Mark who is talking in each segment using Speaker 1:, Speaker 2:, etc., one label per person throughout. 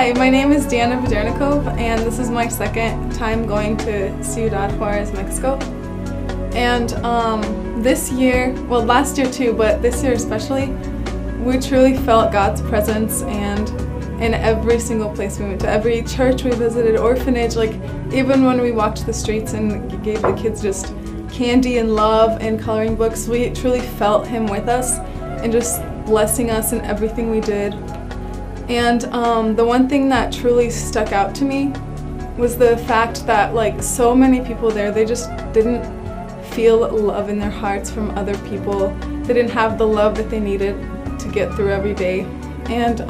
Speaker 1: Hi, my name is Deanna Vedernikov, and this is my second time going to Ciudad Juarez, Mexico. And this year, well last year too, but this year especially, we truly felt God's presence, and in every single place we went to, every church we visited, orphanage, like even when we walked the streets and gave the kids just candy and love and coloring books, we truly felt Him with us and just blessing us in everything we did. And the one thing that truly stuck out to me was the fact that like so many people there, they just didn't feel love in their hearts from other people. They didn't have the love that they needed to get through every day. And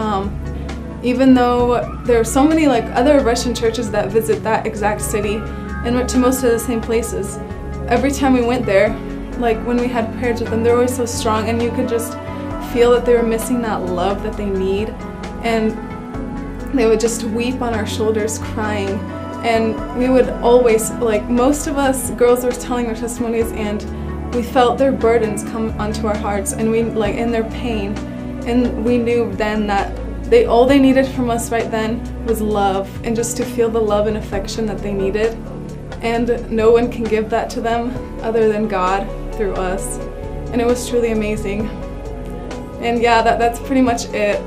Speaker 1: even though there are so many like other Russian churches that visit that exact city and went to most of the same places, every time we went there, like when we had prayers with them, they were always so strong, and you could just feel that they were missing that love that they need. And they would just weep on our shoulders crying, and we would always, like most of us girls were telling their testimonies, and we felt their burdens come onto our hearts, and we like in their pain, and we knew then that all they needed from us right then was love, and just to feel the love and affection that they needed. And no one can give that to them other than God through us. And it was truly amazing. And yeah, that's pretty much it.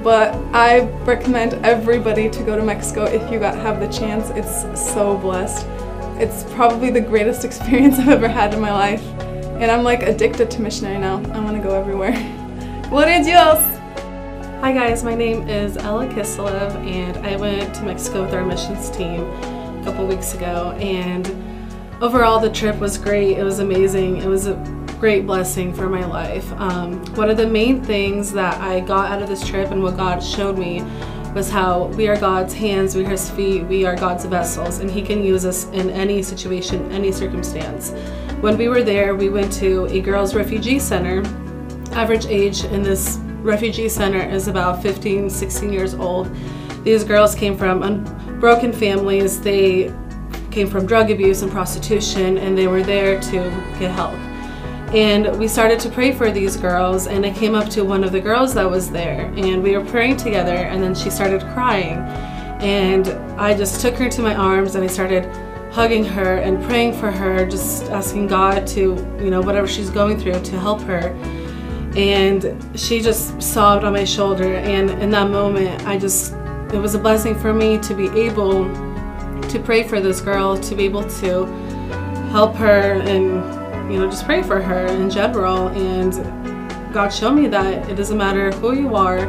Speaker 1: But I recommend everybody to go to Mexico if you have the chance. It's so blessed. It's probably the greatest experience I've ever had in my life. And I'm like addicted to missionary now. I want to go everywhere. Gloria a Dios!
Speaker 2: Hi guys, my name is Ella Kiselev, and I went to Mexico with our missions team a couple weeks ago, and overall the trip was great. It was amazing. It was a great blessing for my life. One of the main things that I got out of this trip and what God showed me was how we are God's hands, we are His feet, we are God's vessels, and He can use us in any situation, any circumstance. When we were there, we went to a girls' refugee center. Average age in this refugee center is about 15, 16 years old. These girls came from broken families. They came from drug abuse and prostitution, and they were there to get help. And we started to pray for these girls, and I came up to one of the girls that was there, and we were praying together, and then she started crying. And I just took her to my arms, and I started hugging her and praying for her, just asking God to, whatever she's going through, to help her. And she just sobbed on my shoulder, and in that moment, it was a blessing for me to be able to pray for this girl, to be able to help her and just pray for her in general. And God showed me that it doesn't matter who you are,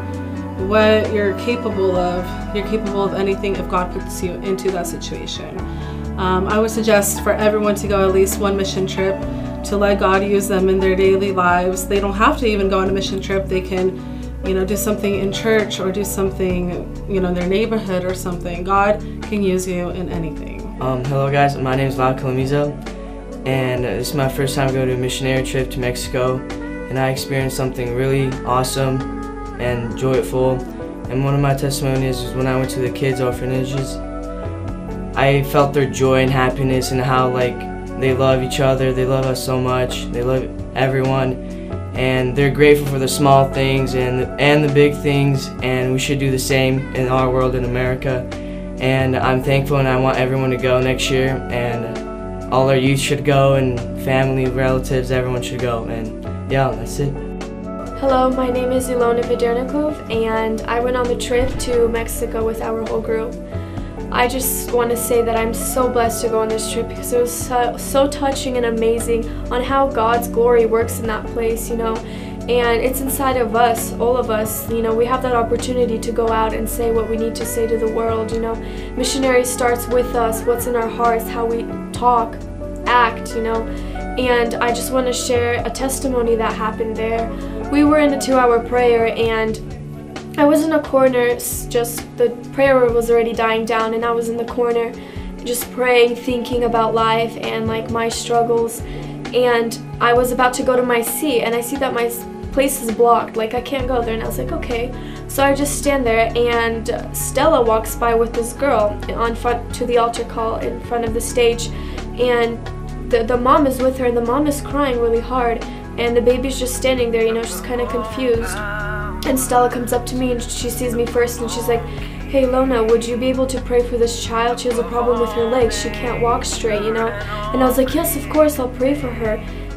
Speaker 2: what you're capable of anything if God puts you into that situation. I would suggest for everyone to go at least one mission trip, to let God use them in their daily lives. They don't have to even go on a mission trip. They can do something in church, or do something in their neighborhood or something. God can use you in anything.
Speaker 3: Hello guys, my name is Val Calamizo, and this is my first time going to a missionary trip to Mexico, and I experienced something really awesome and joyful. And one of my testimonies is when I went to the kids' orphanages. I felt their joy and happiness, and how they love each other, they love us so much, they love everyone, and they're grateful for the small things and the big things, and we should do the same in our world in America. And I'm thankful, and I want everyone to go next year, and all our youth should go, and family, relatives, everyone should go, and yeah, that's it.
Speaker 4: Hello, my name is Ilona Vedernikov, and I went on the trip to Mexico with our whole group. I just want to say that I'm so blessed to go on this trip, because it was so touching and amazing on how God's glory works in that place, and it's inside of us, all of us. We have that opportunity to go out and say what we need to say to the world. Missionary starts with us, what's in our hearts, how we talk, act, and I just want to share a testimony that happened there. We were in a 2-hour prayer, and I was in a corner, just the prayer was already dying down, and I was in the corner just praying, thinking about life and my struggles. And I was about to go to my seat, and I see that my place is blocked, I can't go there. And I was like, okay. So I just stand there, and Stella walks by with this girl on front to the altar call in front of the stage, and the mom is with her, and the mom is crying really hard, and the baby's just standing there, she's kind of confused. And Stella comes up to me, and she sees me first, and she's like, hey Lona, would you be able to pray for this child? She has a problem with her legs. She can't walk straight, you know? And I was like, yes, of course, I'll pray for her.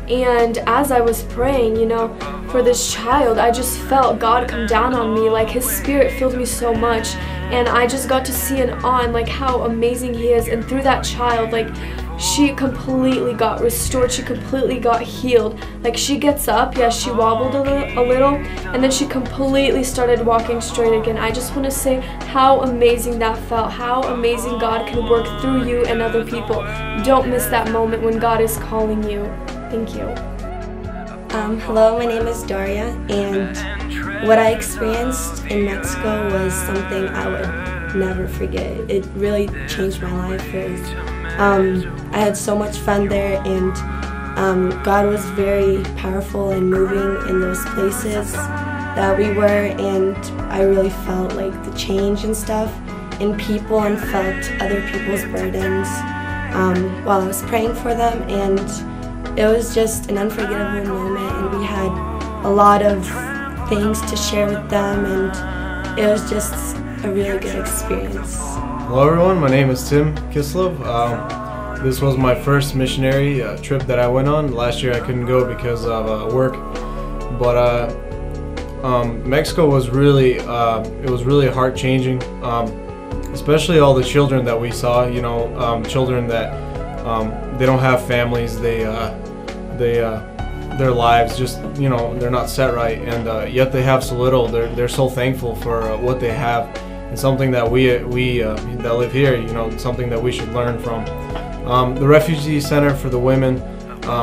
Speaker 4: And as I was praying, you know, for this child, I just felt God come down on me, like His Spirit filled me so much. And I just got to see in awe and like how amazing He is. And through that child, like, she completely got restored. She completely got healed. Like, she gets up, yeah, she wobbled a little, and then she completely started walking straight again. I just want to say how amazing that felt, how amazing God can work through you and other people. Don't miss that moment when God is calling you. Thank you.
Speaker 5: Hello, my name is Daria, and what I experienced in Mexico was something I would never forget. It really changed my life. I had so much fun there, and God was very powerful and moving in those places that we were, and I really felt like the change and stuff in people and felt other people's burdens while I was praying for them, and it was just an unforgettable moment, and we had a lot of things to share with them, and it was just a really good experience.
Speaker 6: Hello everyone, my name is Tim Kislov. This was my first missionary trip that I went on. Last year I couldn't go because of work, but Mexico was really heart-changing, especially all the children that we saw. You know, children that they don't have families. Their lives just, you know, they're not set right, and yet they have so little. They're so thankful for what they have. It's something that we that live here, you know, something that we should learn from. The refugee center for the women,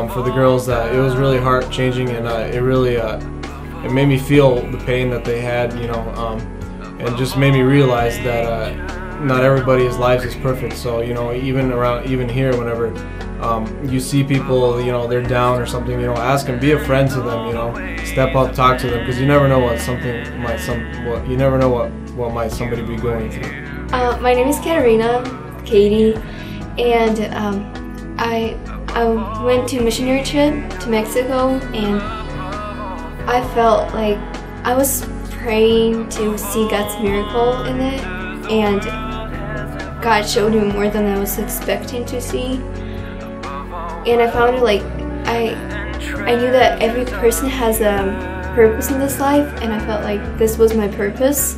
Speaker 6: for the girls, it was really heart-changing, and it really it made me feel the pain that they had, you know, and just made me realize that not everybody's lives is perfect. So, you know, even here, whenever you see people, you know, they're down or something, you know, ask them, be a friend to them, you know, step up, talk to them, because you never know what somebody be going through.
Speaker 7: My name is Katie, and I went to a missionary trip to Mexico, and I felt like I was praying to see God's miracle in it, and God showed me more than I was expecting to see. And I found it like I knew that every person has a purpose in this life, and I felt like this was my purpose,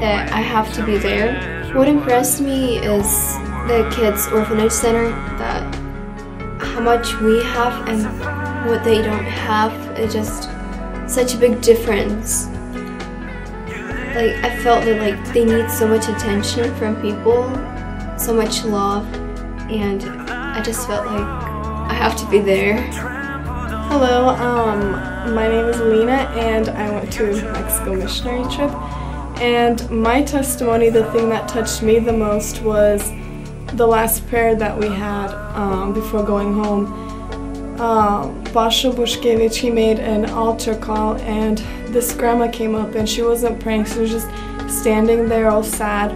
Speaker 7: that I have to be there. What impressed me is the kids' orphanage center, that how much we have and what they don't have is just such a big difference. Like, I felt that like they need so much attention from people, so much love, and I just felt like I have to be there.
Speaker 1: Hello, my name is Lena, and I went to a Mexico missionary trip. And my testimony, the thing that touched me the most was the last prayer that we had before going home. Basha Bushkevich, he made an altar call, and this grandma came up, and she wasn't praying, she was just standing there all sad.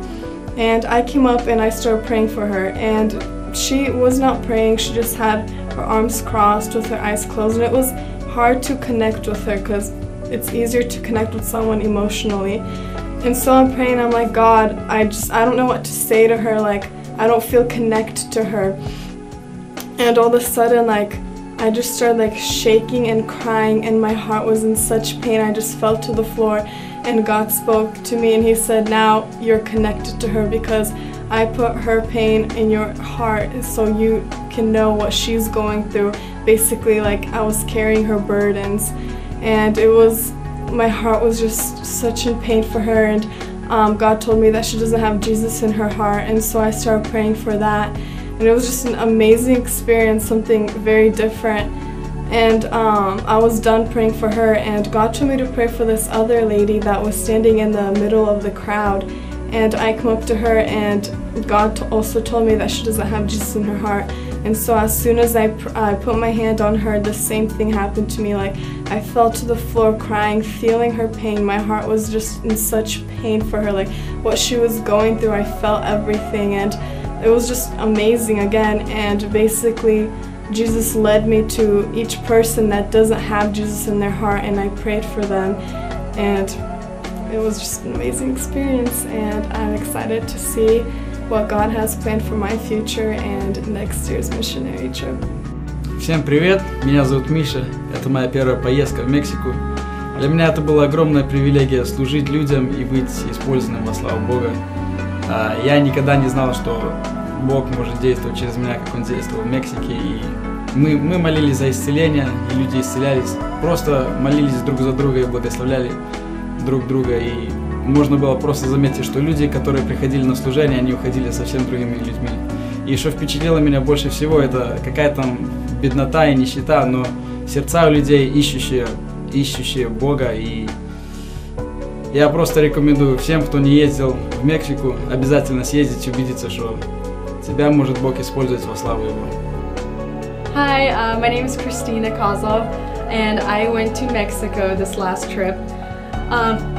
Speaker 1: And I came up and I started praying for her, and she was not praying, she just had her arms crossed with her eyes closed, and it was hard to connect with her because it's easier to connect with someone emotionally. And so I'm praying, I'm like, God, I don't know what to say to her, like, I don't feel connected to her. And all of a sudden, like, I just started like shaking and crying, and my heart was in such pain. I just fell to the floor, and God spoke to me, and He said, now you're connected to her because I put her pain in your heart so you can know what she's going through. Basically, like, I was carrying her burdens, and my heart was just such in pain for her, and God told me that she doesn't have Jesus in her heart, and so I started praying for that. And it was just an amazing experience, something very different. And I was done praying for her, and God told me to pray for this other lady that was standing in the middle of the crowd. And I come up to her, and God also told me that she doesn't have Jesus in her heart. And so as soon as I put my hand on her, the same thing happened to me. Like, I fell to the floor crying, feeling her pain. My heart was just in such pain for her. Like, what she was going through, I felt everything, and it was just amazing again. And basically, Jesus led me to each person that doesn't have Jesus in their heart, and I prayed for them. And it was just an amazing experience, and I'm excited to see what God has planned for my future and next year's missionary trip.
Speaker 8: Всем привет, меня зовут Миша, это моя первая поездка в Мексику. Для меня это была огромная привилегия служить людям и быть использованным во славу Бога. Я никогда не знал, что Бог может действовать через меня, как Он действовал в Мексике. И мы молились за исцеление, и люди исцелялись. Просто молились друг за друга и благословляли друг друга. И можно было просто заметить, что люди, которые приходили на служение, они уходили совсем другими людьми. И что впечатлило меня больше всего, это какая-то беднота и нищета, но сердца у людей, ищущие Бога. И я просто рекомендую всем, кто не ездил в Мексику, обязательно съездить и убедиться, что тебя может Бог использовать во славу Его.
Speaker 2: Hi, my name is Christina Kozlov, and I went to Mexico this last trip.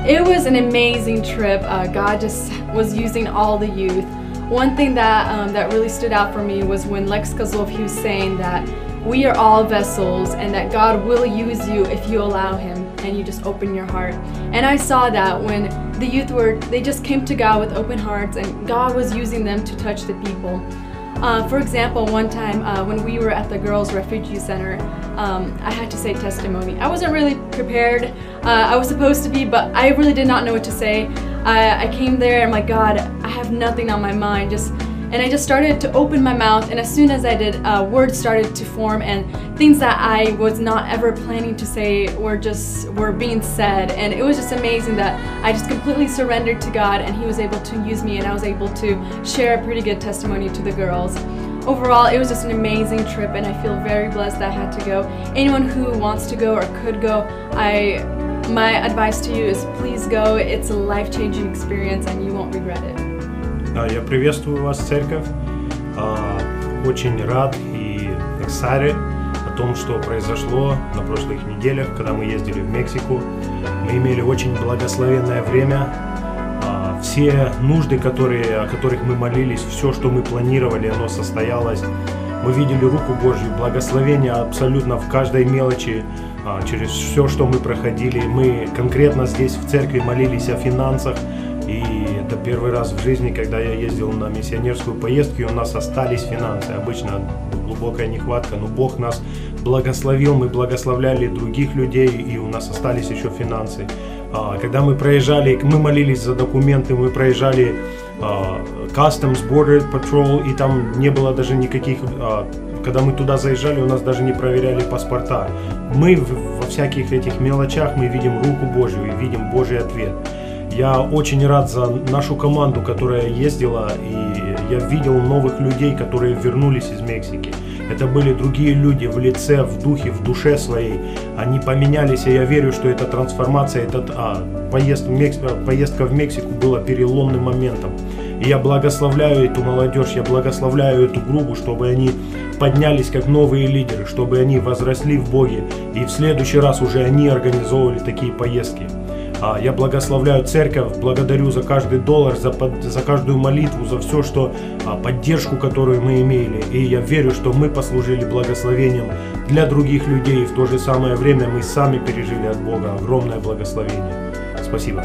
Speaker 2: It was an amazing trip. God just was using all the youth. One thing that really stood out for me was when Lex Kozlov, he was saying that we are all vessels and that God will use you if you allow Him and you just open your heart. And I saw that when the youth they just came to God with open hearts, and God was using them to touch the people. For example, one time when we were at the Girls Refugee Center, I had to say testimony. I wasn't really prepared. I was supposed to be, but I really did not know what to say. I came there and I'm like, God, I have nothing on my mind. And I just started to open my mouth, and as soon as I did, words started to form, and things that I was not ever planning to say were being said. And it was just amazing that I just completely surrendered to God, and He was able to use me, and I was able to share a pretty good testimony to the girls. Overall, it was just an amazing trip, and I feel very blessed that I had to go. Anyone who wants to go or could go, my advice to you is please go. It's a life-changing experience, and you won't regret it.
Speaker 9: Я приветствую вас, церковь. Очень рад и excited о том, что произошло на прошлых неделях, когда мы ездили в Мексику. Мы имели очень благословенное время. Все нужды, о которых мы молились, все, что мы планировали, оно состоялось. Мы видели руку Божью, благословение абсолютно в каждой мелочи, через все, что мы проходили. Мы конкретно здесь в церкви молились о финансах. И это первый раз в жизни, когда я ездил на миссионерскую поездку, и у нас остались финансы. Обычно глубокая нехватка, но Бог нас благословил, мы благословляли других людей, и у нас остались еще финансы. Когда мы проезжали, мы молились за документы, мы проезжали Customs Border Patrol, и там не было даже никаких... Когда мы туда заезжали, у нас даже не проверяли паспорта. Мы во всяких этих мелочах мы видим руку Божью и видим Божий ответ. Я очень рад за нашу команду, которая ездила, и я видел новых людей, которые вернулись из Мексики. Это были другие люди в лице, в духе, в душе своей. Они поменялись, и я верю, что эта трансформация, поездка в Мексику была переломным моментом. И я благословляю эту молодежь, я благословляю эту группу, чтобы они поднялись как новые лидеры, чтобы они возросли в Боге, и в следующий раз уже они организовывали такие поездки. Я благословляю церковь, благодарю за каждый доллар, за каждую молитву, за все, поддержку, которую мы имели. И я верю, что мы послужили благословением для других людей. И в то же самое время мы сами пережили от Бога огромное благословение. Спасибо.